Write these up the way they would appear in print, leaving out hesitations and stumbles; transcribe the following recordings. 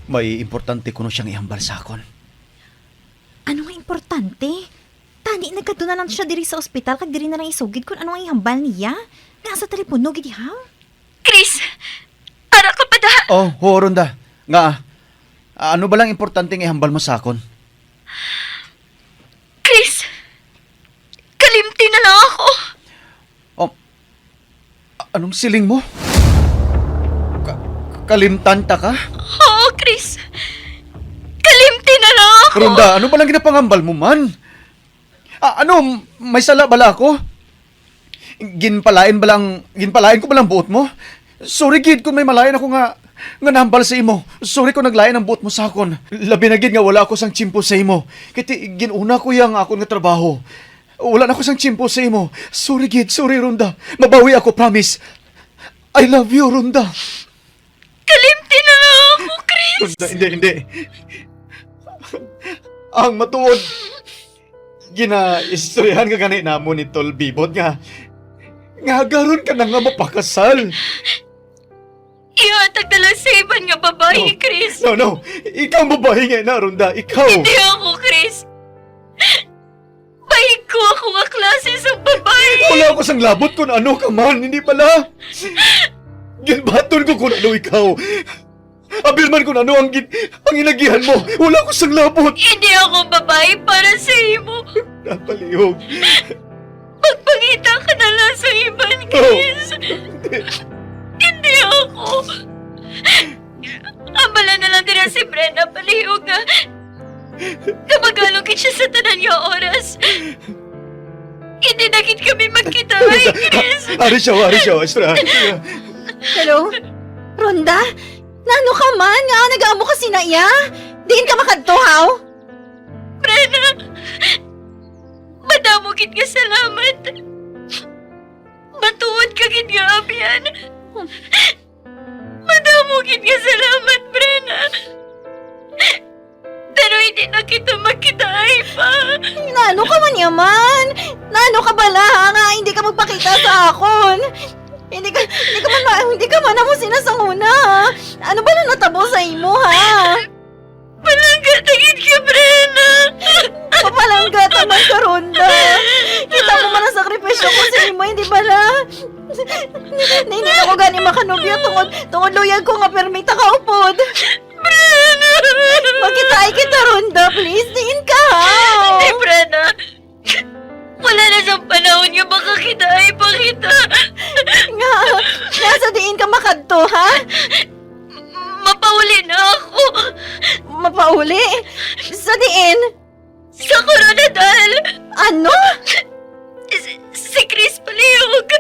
May importante kuno siyang ihambal sa akon. Ano nga importante? Tani, nagkado na lang siya diri sa ospital kag diri na lang isugid kung ano ang ihambal niya. Nga sa telepono, gidi ha? Chris, ara ka pa da. Oh, Ronda. Nga, ano ba lang importanteng ihambal mo sa akon? Chris, kalimti na lang ako. Oh, anong siling mo? Kalimtan ta ka? Oo, Chris. Kalimti na lang ako. Ronda, ano ba lang ginapangambal mo man? Ano, may sala bala ako? Ginpalain ko ba lang buot mo? Sorry gid kung may malayan ako nga nambal sa imo. Sorry kung naglayan ang buot mo sa akon. Labi na gid nga wala ako sang chimpo sa imo. Kiti ginuna ko yang akon nga trabaho. Wala na ako sang chimpo sa imo. Sorry gid, sorry Ronda. Mabawi ako, promise. I love you, Ronda. Kalimti na lang ako, Chris. Ronda, hindi. Ang matuod, gina-istoryahan ka gani namo ni Tol Bibot nga garon ka na nga mapakasal. Ihatag na lang sa iban nga babae, Chris. No. Ikaw ang babae nga na, Ronda. Ikaw. Hindi ako, Chris. Bahig ko ako nga klase sa babae. Wala ako sang labot kung ano ka man. Hindi pala. Ginbaton ko kung ano ikaw. Abilman kung ano ang inagihan mo. Wala ko sang labot. Hindi ako babae para sa imo. Napalihog. Magpangita ka na lang sa iban, Chris. Hindi ako. Ambala na lang din si Brenda palihog nga. Kapagalugin siya sa tanan niya oras. Hindi na kit kami magkita, ay, Chris. Ari siya. Istra. Hello? Ronda? Nano ka man? Nga nag-aamo ka sina iya? Diin ka makadto, haw? Brenda, madamo kit nga salamat. Matuod ka kit nga abyan. Madamo kit nga salamat, Brenda. Pero hindi na kita magkita ay pa. Nano ka man yaman? Nano ka bala ha? Nga hindi ka magpakita sa akon? Hindi ka man mo sinasanguna ha? Ano ba na natabo sa imo ha? Palanggatagin ka, Brenda. Papalanggat naman ka, Ronda. Kita mo man ang sakripisyo ko sa imo, hindi bala? Hindi na ako gani makanubyo tungod luyag ko nga permita ka upod. Brenda! Magkitaay kita, Ronda. Please, diin ka ha? Hindi, Brenda. Wala na sa panahon nga baka kita ay pakita. Nga sa diin ka makadto, ha? Mapauli na ako. Mapauli? Sa diin? Sa Coronadal. Ano? Si Chris palihog.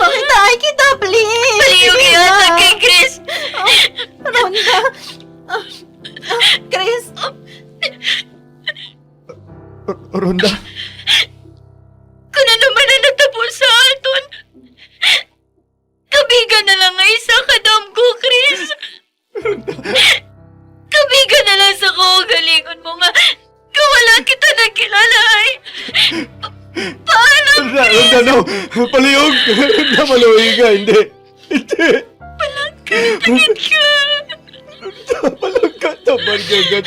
Makitaay kita, please. Palihog Sige yata na. kay Chris. Ronda. Chris. Ronda. Kung ano man ang natapos sa aton. Kabigan na lang nga isa kadam ko, Chris. Kabigan na lang sa kaugalingon mo nga. Kawala kita nagkilala ay. Paalam, Ronda, no. Palihog. Ronda, maluwi ka. Hindi. Palangkat ka. Palangkat naman ka.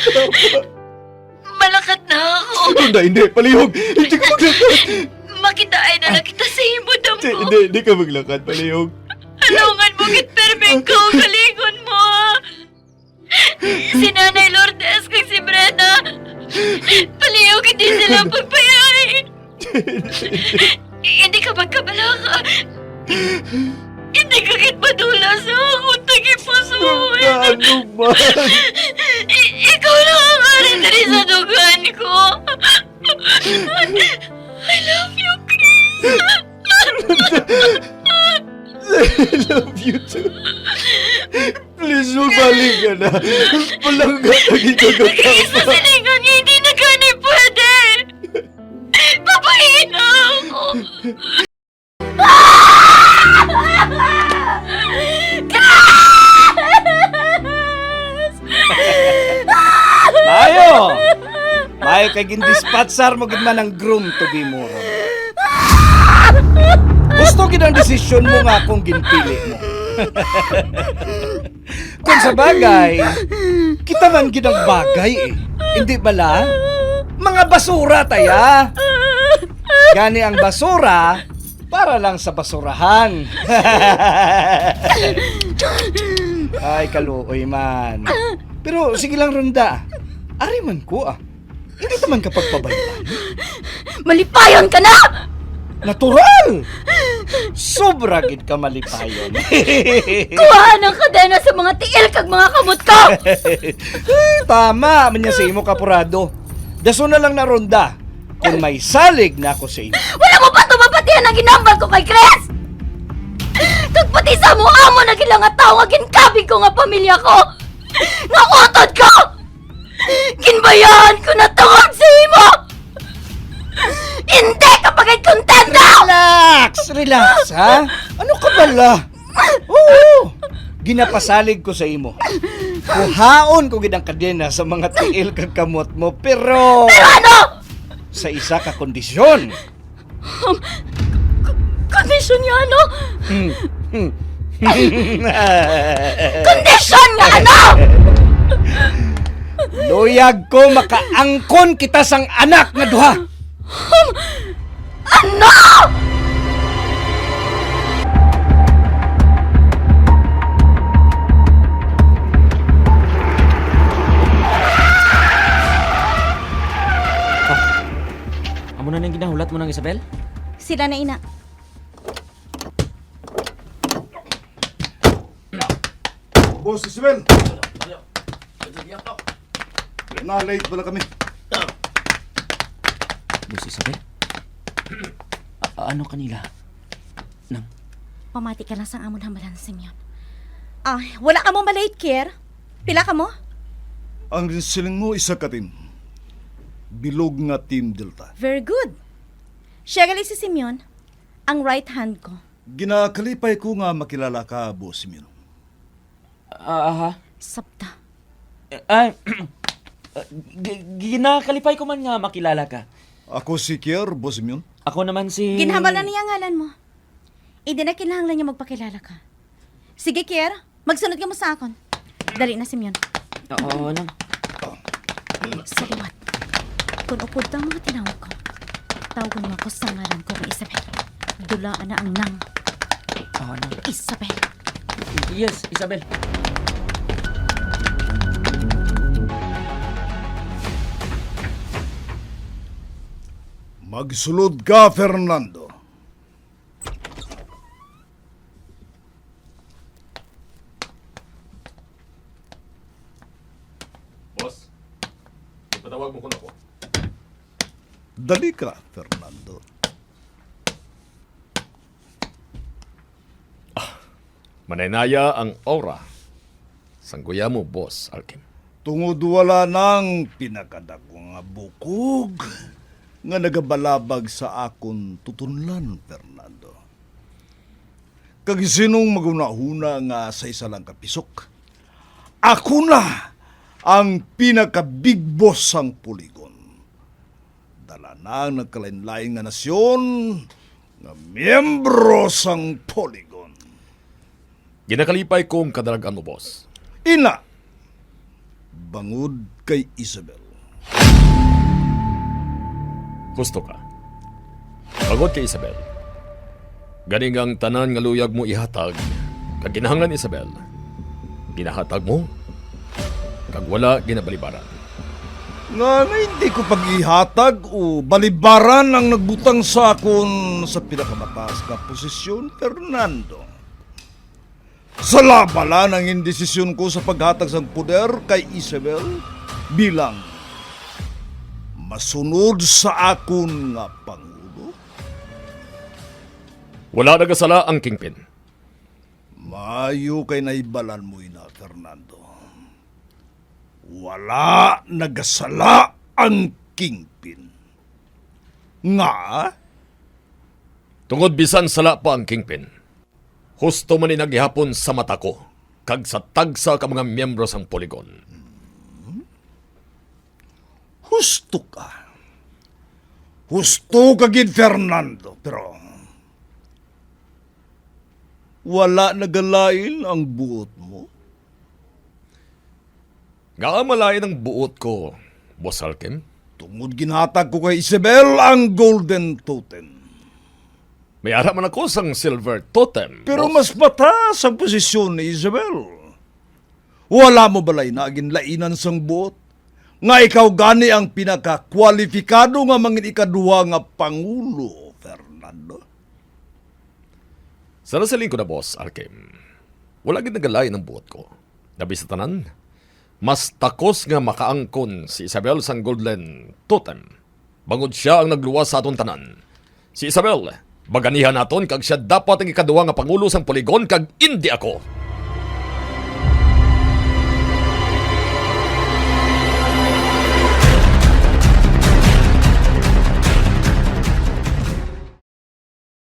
Malakat na ako. Ronda, hindi. Palihog. Hindi ka maglakad. Makitaan na lang kita sa himodam mo. Hindi ka maglakad. Palihog. Alungan mo kit permeng kaugalingon mo. Si Nanay Lourdes kag si Brenda. Palihog hindi sila pagpayay. Hindi ka magkabalaka. Hindi ka kit madula sa akong tagipusoon. Ano man? Ikaw lang ang arin na rin sa dugan ko. I love you, Chris. I love you too. Please, magbalik ka na. Palanggat ang Chris, sa ikagatawa. silingan niya hindi na gani pwede. Papahin na ako. Mayo kay gindispatchar mo gid man ang groom to be mo. Gusto gid ang desisyon mo nga kung ginpili mo. Kung kung sa bagay, kita man ginang bagay eh. Hindi bala? Mga basura taya. Gani ang basura, para lang sa basurahan. Ay, kaluoy man. Pero sige lang Ronda. Ari man ko ah. Hindi naman kapag pabayaan. Malipayon ka na! Natural! Sobra gid ka malipayon. Kuha ng kadena sa mga tiil kag mga kamot ko! Tama, manya sa imo kapurado. Daso na lang na Ronda. Kung may salig na ako sa imo. Wala mo pa tumapatihan ang ginambal ko kay Chris! Kag pati sa mo amo na gilang nga tao nga ginkabig ko nga pamilya ko! Nga utod ko! Ginbayahan ko na tungod sa imo! Hindi ka pagay kontento! Relax, ha? Ano ka bala? Oo, ginapasalig ko sa imo. Kuhaon ko gid ang kadena sa mga tiil kag kamot mo, pero Ano? sa isa ka kondisyon. Kondisyon nga ano? Hmm. Kondisyon nga ano? Luyag ko makaangkon kita sang anak nga duha. Ano? Amo na nang ginahulat mo ng Isabel? Sila na ina. Boss Isabel! Na-late pala kami. Boss Isabel? Ano kanila? Nang, Pamati ka na sang amon hambalan Simeon. Wala ka mo malate care? Pila ka mo? Ang siling mo isa ka team. Bilog nga Team Delta. Very good. Siya gali si Simeon, ang right hand ko. Ginakalipay ko nga makilala ka, Boss Simeon. Sabta. Ginakalipay ko man nga makilala ka. Ako si Kier, Boss Simeon. Ako naman si... Ginhambal na niya ang ngalan mo. Hindi na kinahanglan niya magpakilala ka. Sige, Kier. Magsunod ka mo sa akon. Dali na, Simeon. Oo, nang. Sa liwat. Kung upod ang mga tinawag ko, tawagan mo ako sa ngalan ko kay Isabel. Dulaan na ang nang Oo, nang. Isabel. Yes, Isabel. Magsulod ka, Fernando. Boss, ipatawag mo ko na po. Dali ka, Fernando. Manaynaya ang aura. Sangguya mo, boss, Alkin. Tungod wala nang pinakadako nga bukog nga nagabalabag sa akon tutunlan, Fernando. Kag sinong magunahuna nga sa isa lang kapisok, ako na ang pinaka-big boss sang Polygon. Dala na ang nagkalain-lain nga nasyon nga miyembro sang Polygon. Ginakalipay kong kadalagan mo, boss. Ina, bangod kay Isabel. Gusto ka. Pagod kay Isabel. Ganing ang tanan nga luyag mo ihatag. Kag ginahanglan Isabel. Ginahatag mo. Kag wala ginabalibaran. Nga hindi ko pag-ihatag o balibaran ang nagbutang sa akon sa pinakamataas na posisyon, Fernando. Sa labalan ang indesisyon ko sa paghatag sang poder kay Isabel bilang masunod sa akon nga pangulo. Wala nagasala ang kingpin. Maayo kay naibalan mo ina, Fernando. Wala nagasala ang kingpin. Nga? Tungod bisan sala pa ang kingpin. Husto man ni naghihapon sa mata ko. Kag sa tagsa ka mga miyembro sang Polygon. Husto ka. Husto ka gid, Fernando. Pero wala nagalain ang buot mo. Nga malain ang buot ko, Boss Alkem. Tungod ginhatag ko kay Isabel ang Golden Totem. May ara man ako sang Silver Totem. Pero boss. mas mataas ang posisyon ni Isabel. Wala mo balay na ginlainan sang buot? Nga ikaw gani ang pinaka-kwalifikado nga mangin ikaduha nga Pangulo, Fernando. Sa nasaling ko na, Boss Alkem, wala gid nagalain ang buot ko. Labi sa tanan, mas takos nga makaangkon si Isabel sang Golden Totem. Bangod siya ang nagluwas sa aton tanan. Si Isabel, baganihan naton kag siya dapat ang ikaduha nga pangulo sang Polygon kag hindi ako.